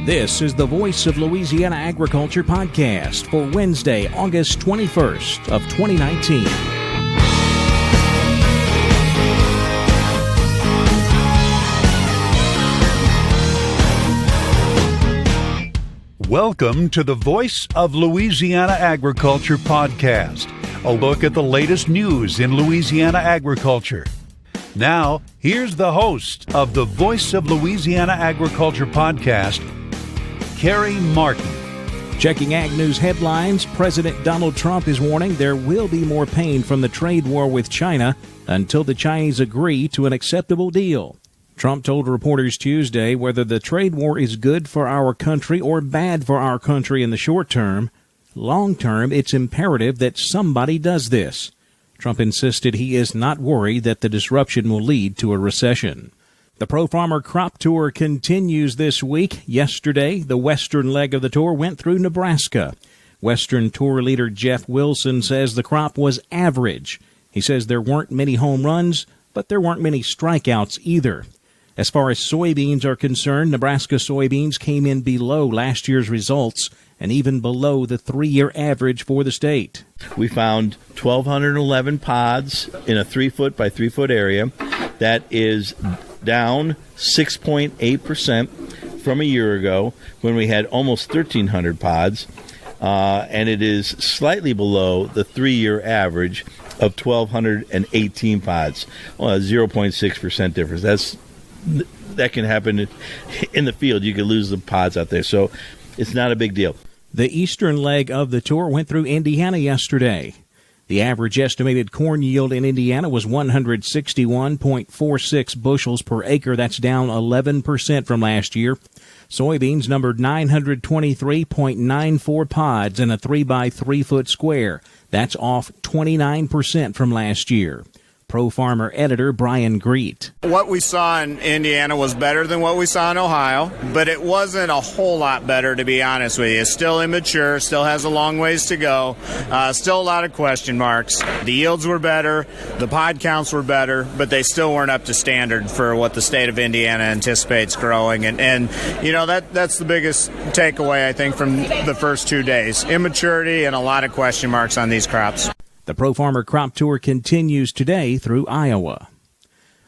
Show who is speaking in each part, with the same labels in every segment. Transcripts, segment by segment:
Speaker 1: This is the Voice of Louisiana Agriculture podcast for Wednesday, August 21st of 2019.
Speaker 2: Welcome to the Voice of Louisiana Agriculture podcast, a look at the latest news in Louisiana agriculture. Now, here's the host of the Voice of Louisiana Agriculture podcast, Carrie Martin.
Speaker 1: Checking Ag News headlines, President Donald Trump is warning there will be more pain from the trade war with China until the Chinese agree to an acceptable deal. Trump told reporters Tuesday whether the trade war is good for our country or bad for our country in the short term, long term, it's imperative that somebody does this. Trump insisted he is not worried that the disruption will lead to a recession. The Pro Farmer Crop Tour continues this week. Yesterday, the western leg of the tour went through Nebraska. Western Tour leader Jeff Wilson says the crop was average. He says there weren't many home runs, but there weren't many strikeouts either. As far as soybeans are concerned, Nebraska soybeans came in below last year's results and even below the three-year average for the state.
Speaker 3: We found 1,211 pods in a 3-foot by 3-foot area. That is down 6.8% from a year ago when we had almost 1,300 pods, and it is slightly below the 3-year average of 1,218 pods. Well, a 0.6% difference. That can happen in the field. You could lose the pods out there, so it's not a big deal.
Speaker 1: The eastern leg of the tour went through Indiana yesterday. The average estimated corn yield in Indiana was 161.46 bushels per acre. That's down 11% from last year. Soybeans numbered 923.94 pods in a 3-by-3-foot square. That's off 29% from last year. Pro Farmer editor Brian Greet.
Speaker 4: What we saw in Indiana was better than what we saw in Ohio, but it wasn't a whole lot better, to be honest with you. It's still immature, still has a long ways to go, still a lot of question marks. The yields were better, the pod counts were better, but they still weren't up to standard for what the state of Indiana anticipates growing. And you know, that's the biggest takeaway, I think, from the first 2 days. Immaturity and a lot of question marks on these crops.
Speaker 1: The Pro Farmer Crop Tour continues today through Iowa.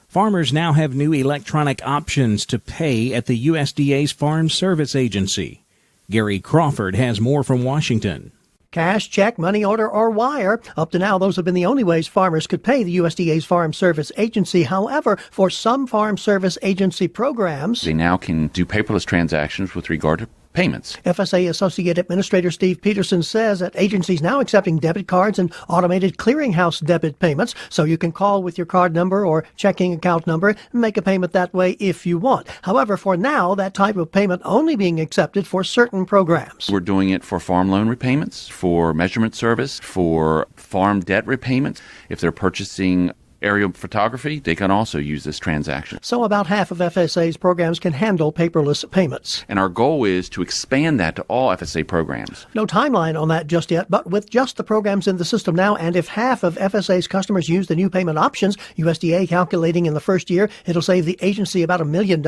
Speaker 1: Farmers now have new electronic options to pay at the USDA's Farm Service Agency. Gary Crawford has more from Washington.
Speaker 5: Cash, check, money order, or wire. Up to now, those have been the only ways farmers could pay the USDA's Farm Service Agency. However, for some Farm Service Agency programs,
Speaker 6: they now can do paperless transactions with regard to payments.
Speaker 5: FSA Associate Administrator Steve Peterson says that agencies now accepting debit cards and automated clearinghouse debit payments, so you can call with your card number or checking account number and make a payment that way if you want. However, for now, that type of payment only being accepted for certain programs.
Speaker 6: We're doing it for farm loan repayments, for measurement service, for farm debt repayments. If they're purchasing aerial photography, they can also use this transaction.
Speaker 5: So about half of FSA's programs can handle paperless payments.
Speaker 6: And our goal is to expand that to all FSA programs.
Speaker 5: No timeline on that just yet, but with just the programs in the system now, and if half of FSA's customers use the new payment options, USDA calculating in the first year, it'll save the agency about $1 million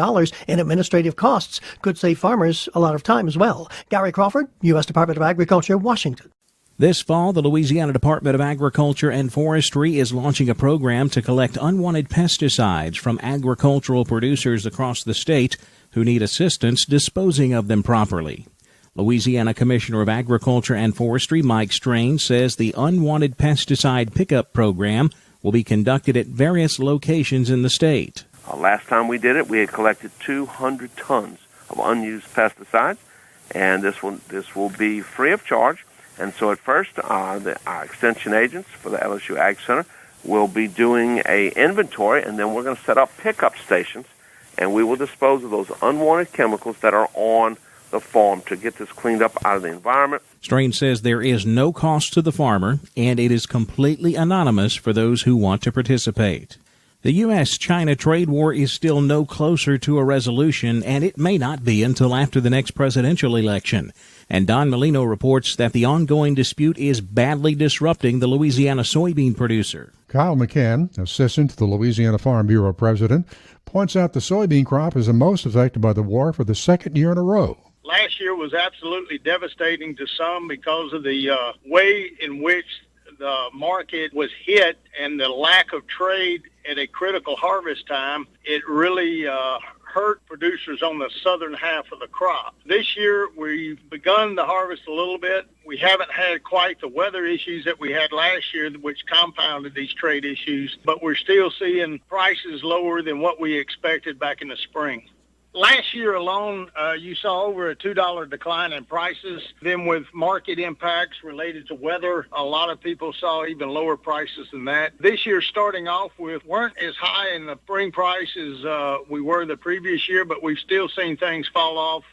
Speaker 5: in administrative costs. Could save farmers a lot of time as well. Gary Crawford, U.S. Department of Agriculture, Washington.
Speaker 1: This fall, the Louisiana Department of Agriculture and Forestry is launching a program to collect unwanted pesticides from agricultural producers across the state who need assistance disposing of them properly. Louisiana Commissioner of Agriculture and Forestry Mike Strange says the unwanted pesticide pickup program will be conducted at various locations in the state.
Speaker 7: Last time we did it, we had collected 200 tons of unused pesticides, and this will be free of charge. And so at first, our extension agents for the LSU Ag Center will be doing a inventory, and then we're going to set up pickup stations, and we will dispose of those unwanted chemicals that are on the farm to get this cleaned up out of the environment.
Speaker 1: Strange says there is no cost to the farmer, and it is completely anonymous for those who want to participate. The U.S.-China trade war is still no closer to a resolution, and it may not be until after the next presidential election. And Don Molino reports that the ongoing dispute is badly disrupting the Louisiana soybean producer.
Speaker 8: Kyle McCann, assistant to the Louisiana Farm Bureau president, points out the soybean crop is the most affected by the war for the second year in a row.
Speaker 9: Last year was absolutely devastating to some because of the way in which the market was hit and the lack of trade at a critical harvest time. It really hurt producers on the southern half of the crop. This year, we've begun to harvest a little bit. We haven't had quite the weather issues that we had last year, which compounded these trade issues, but we're still seeing prices lower than what we expected back in the spring. Last year alone, you saw over a $2 decline in prices. Then with market impacts related to weather, a lot of people saw even lower prices than that. This year, starting off with, weren't as high in the spring price as we were the previous year, but we've still seen things fall off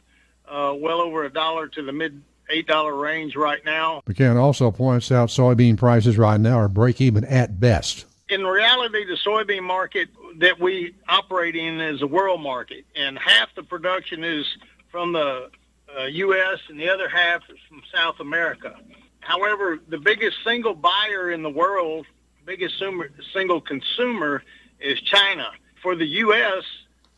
Speaker 9: well over $1 to the mid $8 range right now.
Speaker 8: McCann also points out soybean prices right now are break-even at best.
Speaker 9: In reality, the soybean market that we operate in is a world market, and half the production is from the U.S. and the other half is from South America. However, the biggest single buyer in the world, biggest single consumer is China. For the U.S.,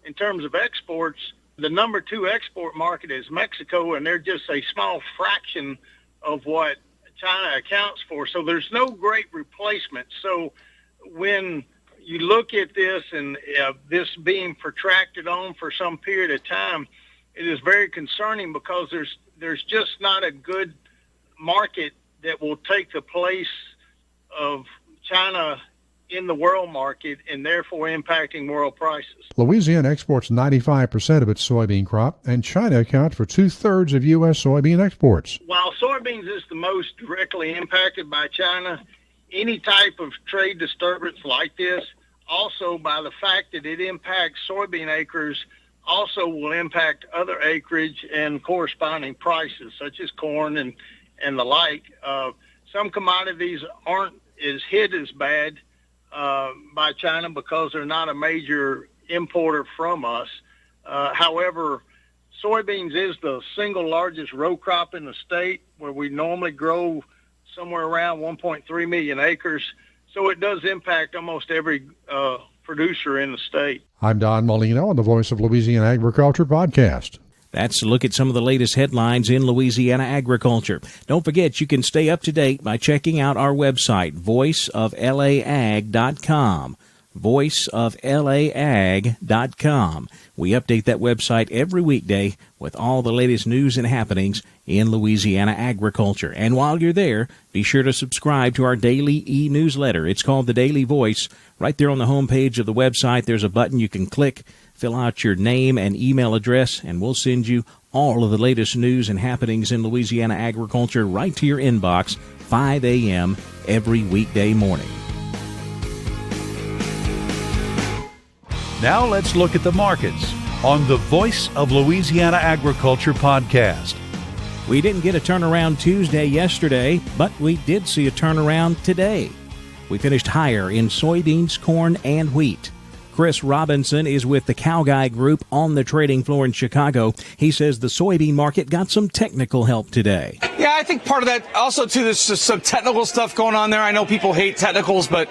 Speaker 9: in terms of exports, the number 2 export market is Mexico, and they're just a small fraction of what China accounts for. So there's no great replacement. So when you look at this and this being protracted on for some period of time, it is very concerning because there's just not a good market that will take the place of China in the world market and therefore impacting world prices.
Speaker 8: Louisiana exports 95% of its soybean crop, and China accounts for 2/3 of U.S. soybean exports.
Speaker 9: While soybeans is the most directly impacted by China, any type of trade disturbance like this, also by the fact that it impacts soybean acres, also will impact other acreage and corresponding prices, such as corn and the like. Some commodities aren't as hit as bad by China because they're not a major importer from us. However, soybeans is the single largest row crop in the state, where we normally grow somewhere around 1.3 million acres. So it does impact almost every producer in the state.
Speaker 8: I'm Don Molino on the Voice of Louisiana Agriculture podcast.
Speaker 1: That's a look at some of the latest headlines in Louisiana agriculture. Don't forget, you can stay up to date by checking out our website, voiceoflaag.com. voiceoflaag.com. We update that website every weekday with all the latest news and happenings in Louisiana agriculture. And while you're there, be sure to subscribe to our daily e-newsletter. It's called The Daily Voice. Right there on the homepage of the website, there's a button you can click, fill out your name and email address, and we'll send you all of the latest news and happenings in Louisiana agriculture right to your inbox, 5 a.m. every weekday morning.
Speaker 2: Now let's look at the markets on the Voice of Louisiana Agriculture podcast.
Speaker 1: We didn't get a turnaround Tuesday yesterday, but we did see a turnaround today. We finished higher in soybeans, corn, and wheat. Chris Robinson is with the Cow Guy Group on the trading floor in Chicago. He says the soybean market got some technical help today.
Speaker 10: Yeah, I think part of that also, too, there's just some technical stuff going on there. I know people hate technicals, but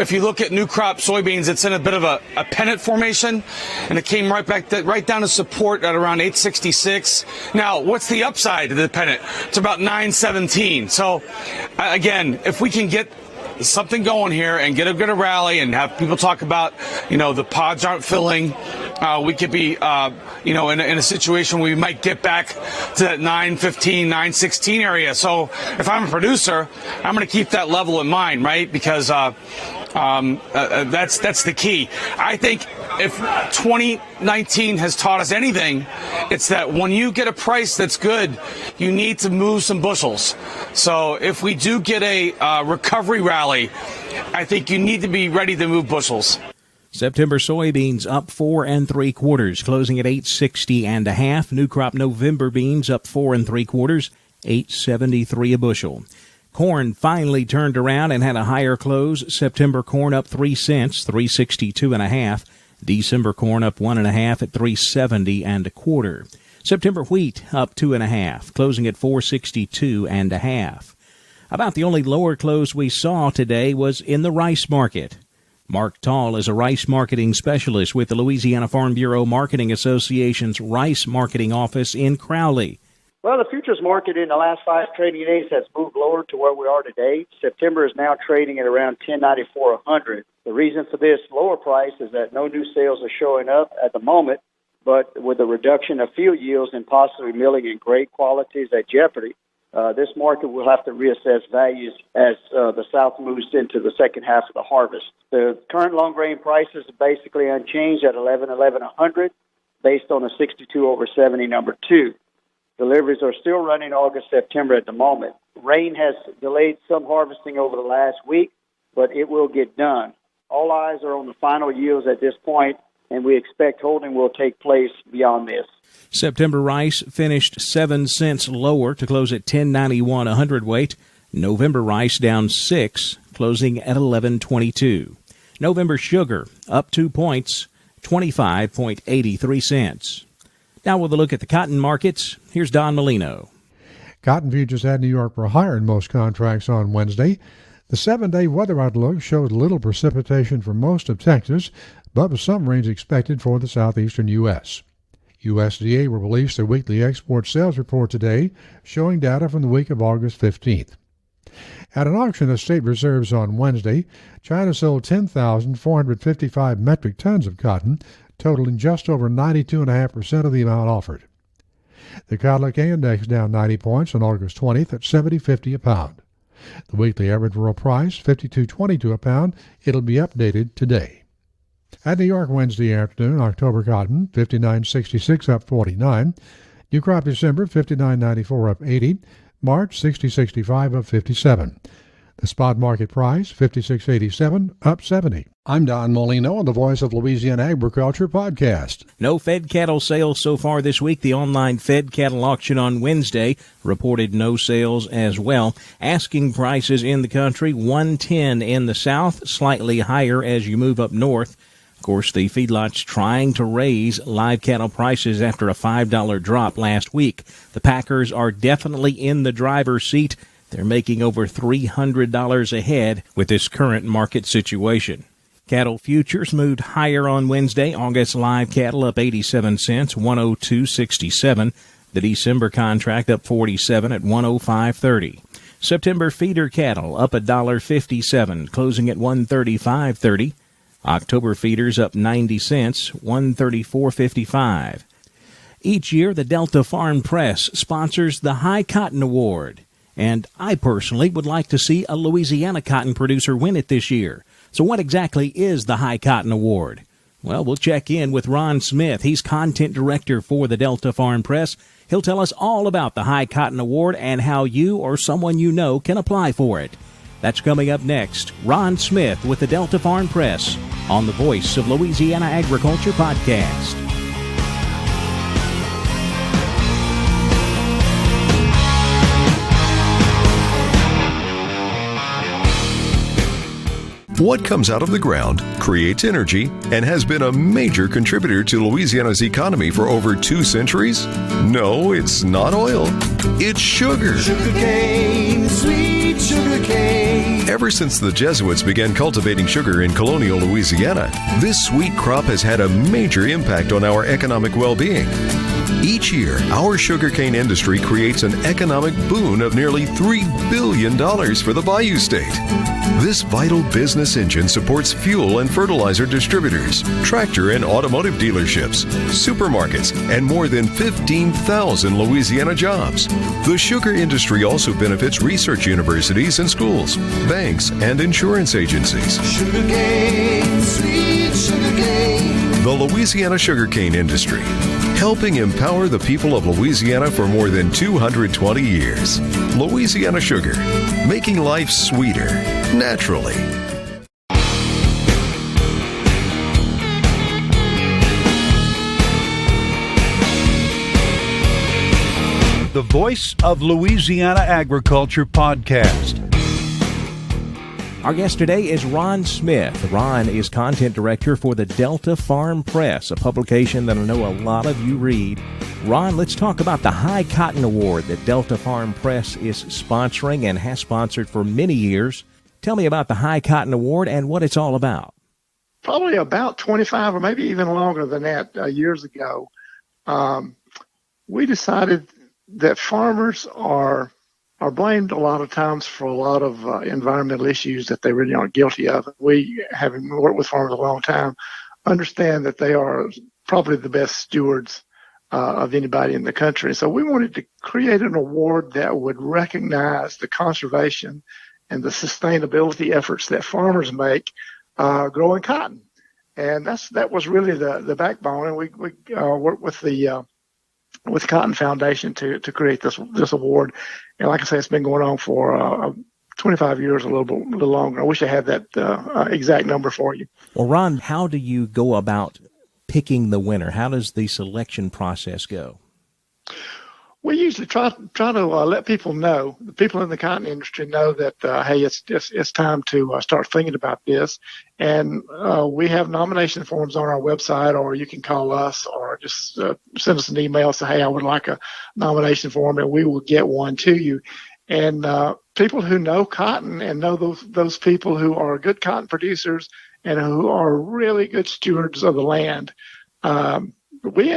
Speaker 10: if you look at new crop soybeans, it's in a bit of a pennant formation, and it came right down to support at around 866. Now, what's the upside to the pennant? It's about 917. So, again, if we can get something going here and get a good rally and have people talk about, the pods aren't filling, we could be, in a situation where we might get back to that 915, 916 area. So if I'm a producer, I'm going to keep that level in mind, right? Because that's the key. I think if 2019 has taught us anything, it's that when you get a price that's good, you need to move some bushels. So if we do get a recovery rally, I think you need to be ready to move bushels.
Speaker 1: September soybeans up 4 3/4, closing at 860.5. New crop November beans up 4 3/4, 873 a bushel. Corn finally turned around and had a higher close. September corn up 3 cents, 362.5. December corn up 1.5 at 370.25. September wheat up 2.5, closing at 462.5. About the only lower close we saw today was in the rice market. Mark Tall is a rice marketing specialist with the Louisiana Farm Bureau Marketing Association's Rice Marketing Office in Crowley.
Speaker 11: Well, the futures market in the last 5 trading days has moved lower to where we are today. September is now trading at around 10.94 The reason for this lower price is that no new sales are showing up at the moment, but with a reduction of field yields and possibly milling in grade qualities at jeopardy, this market will have to reassess values as the South moves into the second half of the harvest. The current long grain prices are basically unchanged at 11.100 based on a 62 over 70 number 2. Deliveries are still running August, September at the moment. Rain has delayed some harvesting over the last week, but it will get done. All eyes are on the final yields at this point, and we expect holding will take place beyond this.
Speaker 1: September rice finished 7 cents lower to close at $10.91 a hundredweight. November rice down 6, closing at $11.22. November sugar up 2 points, 25.83 cents. Now with a look at the cotton markets, here's Don Molino.
Speaker 8: Cotton futures at New York were higher in most contracts on Wednesday. The 7-day weather outlook showed little precipitation for most of Texas, but with some rains expected for the southeastern U.S. USDA will release their weekly export sales report today, showing data from the week of August 15th. At an auction of state reserves on Wednesday, China sold 10,455 metric tons of cotton, totaling just over 92.5% of the amount offered. The Cotton Index down 90 points on August 20th at $70.50 a pound. The weekly average world price, $52.22 a pound. It'll be updated today. At New York Wednesday afternoon, October cotton, $59.66 up 49. New crop December, $59.94 up 80. March, $60.65 up 57. The spot market price, $56.87 up 70. I'm Don Molino on the Voice of Louisiana Agriculture podcast.
Speaker 1: No fed cattle sales so far this week. The online fed cattle auction on Wednesday reported no sales as well. Asking prices in the country, $110 in the south, slightly higher as you move up north. Of course, the feedlots trying to raise live cattle prices after a $5 drop last week. The packers are definitely in the driver's seat. They're making over $300 a head with this current market situation. Cattle futures moved higher on Wednesday. August live cattle up 87 cents, 102.67. The December contract up 47 at 105.30. September feeder cattle up $1.57, closing at 135.30. October feeders up 90 cents, 134.55. Each year, the Delta Farm Press sponsors the High Cotton Award, and I personally would like to see a Louisiana cotton producer win it this year. So what exactly is the High Cotton Award? Well, we'll check in with Ron Smith. He's content director for the Delta Farm Press. He'll tell us all about the High Cotton Award and how you or someone you know can apply for it. That's coming up next. Ron Smith with the Delta Farm Press on the Voice of Louisiana Agriculture podcast.
Speaker 12: What comes out of the ground creates energy and has been a major contributor to Louisiana's economy for over 2 centuries? No, it's not oil. It's sugar.
Speaker 13: Sugarcane, sweet sugarcane.
Speaker 12: Ever since the Jesuits began cultivating sugar in colonial Louisiana, this sweet crop has had a major impact on our economic well-being. Each year, our sugarcane industry creates an economic boon of nearly $3 billion for the Bayou State. This vital business engine supports fuel and fertilizer distributors, tractor and automotive dealerships, supermarkets, and more than 15,000 Louisiana jobs. The sugar industry also benefits research universities and schools, banks, and insurance agencies.
Speaker 13: Sugarcane, sweet sugarcane.
Speaker 12: The Louisiana sugarcane industry, helping empower the people of Louisiana for more than 220 years. Louisiana Sugar, making life sweeter, naturally.
Speaker 2: The Voice of Louisiana Agriculture podcast.
Speaker 1: Our guest today is Ron Smith. Ron is content director for the Delta Farm Press, a publication that I know a lot of you read. Ron, let's talk about the High Cotton Award that Delta Farm Press is sponsoring and has sponsored for many years. Tell me about the High Cotton Award and what it's all about.
Speaker 14: probably about 25 or maybe even longer than that years ago, we decided that farmers are blamed a lot of times for a lot of environmental issues that they really aren't guilty of. We, having worked with farmers a long time, understand that they are probably the best stewards of anybody in the country. So we wanted to create an award that would recognize the conservation and the sustainability efforts that farmers make growing cotton. And that was really the backbone. And we worked with the Cotton Foundation to create this award. And like I say, it's been going on for 25 years, a little longer. I wish I had that exact number for you.
Speaker 1: Well, Ron, how do you go about picking the winner? How does the selection process go?
Speaker 14: We usually try to let people know, the people in the cotton industry know that, hey, it's time to start thinking about this. And we have nomination forms on our website, or you can call us or just send us an email, say, hey, I would like a nomination form, and we will get one to you. And people who know cotton and know those people who are good cotton producers and who are really good stewards of the land, we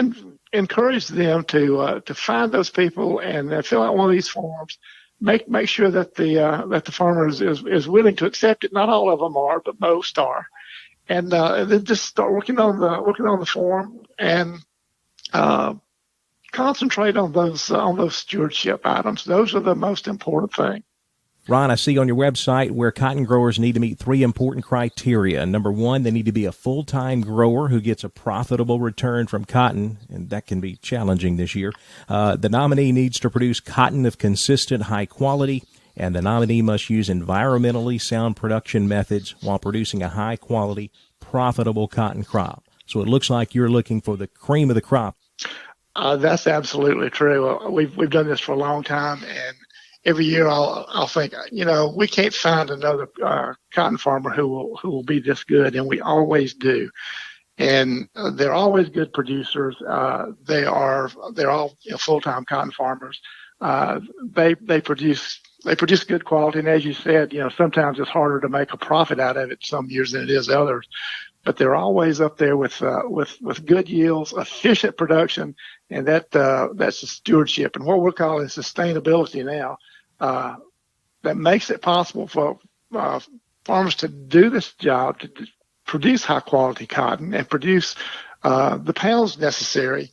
Speaker 14: encourage them to find those people and fill out one of these forms. Make sure that the farmer is willing to accept it. Not all of them are, but most are. And then just start working on the form and concentrate on those stewardship items. Those are the most important thing.
Speaker 1: Ron, I see on your website where cotton growers need to meet 3 important criteria. Number 1, they need to be a full-time grower who gets a profitable return from cotton, and that can be challenging this year. The nominee needs to produce cotton of consistent high quality, and the nominee must use environmentally sound production methods while producing a high-quality, profitable cotton crop. So it looks like you're looking for the cream of the crop.
Speaker 14: That's absolutely true. We've done this for a long time, and every year I'll think, we can't find another cotton farmer who will be this good, and we always do. And they're always good producers. They're all full-time cotton farmers. They produce good quality, and as you said, sometimes it's harder to make a profit out of it some years than it is others. But they're always up there with good yields, efficient production, and that's the stewardship. And what we're calling sustainability now, that makes it possible for farmers to do this job, to produce high quality cotton and produce the pounds necessary,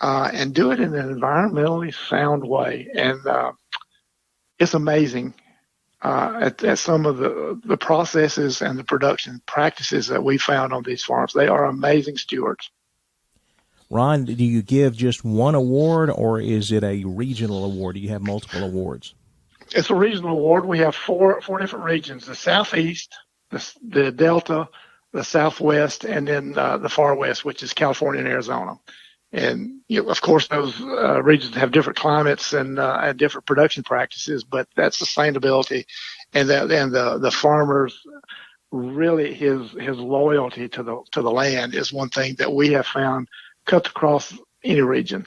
Speaker 14: and do it in an environmentally sound way. And it's amazing at some of the processes and the production practices that we found on these farms. They are amazing stewards.
Speaker 1: Ron, do you give just one award, or is it a regional award? Do you have multiple awards?
Speaker 14: It's a regional award. We have four different regions: the Southeast, the Delta, the Southwest, and then the Far West, which is California and Arizona. And of course, those regions have different climates and different production practices, but that sustainability and the farmers, really his loyalty to the land is one thing that we have found cuts across any region.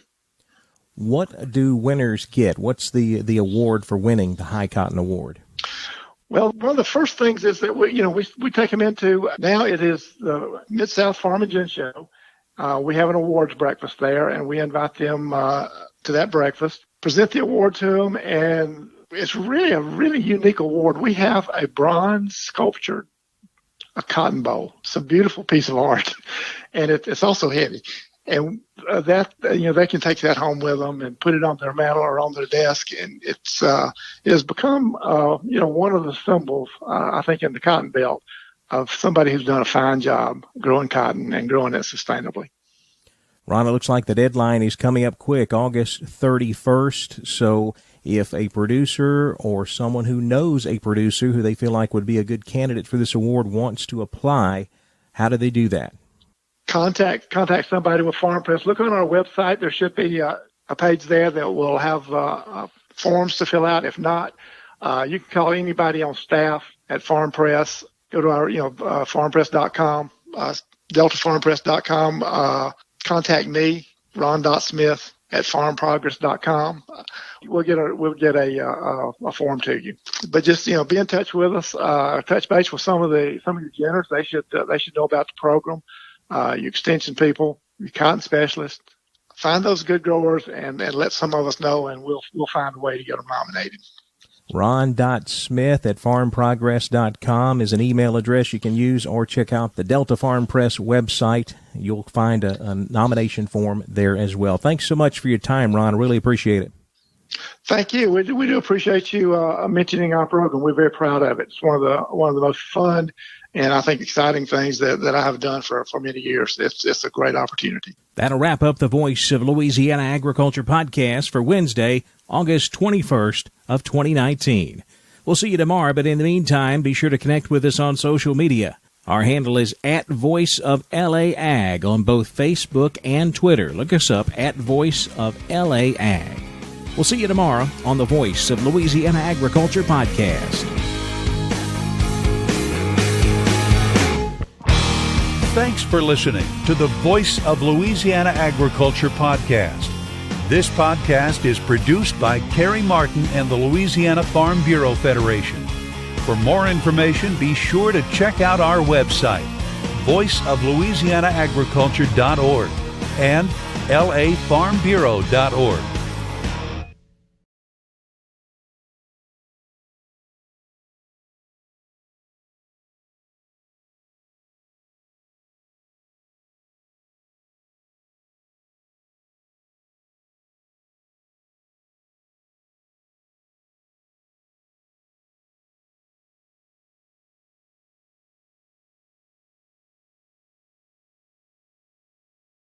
Speaker 1: What do winners get? What's the award for winning the High Cotton Award?
Speaker 14: Well, one of the first things is that we take them into, now it is the Mid-South Farm and Gin Show. We have an awards breakfast there, and we invite them to that breakfast, present the award to them, and it's really a really unique award. We have a bronze sculptured a cotton bowl. It's a beautiful piece of art, and it's also heavy. And they can take that home with them and put it on their mantle or on their desk, and it has become one of the symbols I think in the cotton belt of somebody who's done a fine job growing cotton and growing it sustainably.
Speaker 1: Ron, it looks like the deadline is coming up quick, August 31st. So if a producer or someone who knows a producer who they feel like would be a good candidate for this award wants to apply, how do they do that?
Speaker 14: Contact somebody with Farm Press. Look on our website. There should be a page there that will have forms to fill out. If not, you can call anybody on staff at Farm Press. Go to our farmpress.com, deltafarmpress.com. Contact me, Ron.Smith at farmprogress.com. We'll get a form to you. But just be in touch with us. Touch base with some of your generals. They should know about the program. Your extension people, your cotton specialists. Find those good growers and let some of us know, and we'll find a way to get them nominated.
Speaker 1: Ron.Smith at farmprogress.com is an email address you can use, or check out the Delta Farm Press website. You'll find a nomination form there as well. Thanks so much for your time, Ron. I really appreciate it.
Speaker 14: Thank you. We do appreciate you mentioning our program. We're very proud of it. It's one of the most fun and I think exciting things that I have done for many years. It's a great opportunity.
Speaker 1: That'll wrap up the Voice of Louisiana Agriculture podcast for Wednesday, August 21st of 2019. We'll see you tomorrow, but in the meantime, be sure to connect with us on social media. Our handle is @VoiceOfLAAg on both Facebook and Twitter. Look us up @VoiceOfLAAg. We'll see you tomorrow on the Voice of Louisiana Agriculture podcast.
Speaker 2: Thanks for listening to the Voice of Louisiana Agriculture podcast. This podcast is produced by Kerry Martin and the Louisiana Farm Bureau Federation. For more information, be sure to check out our website, voiceoflouisianaagriculture.org and lafarmbureau.org.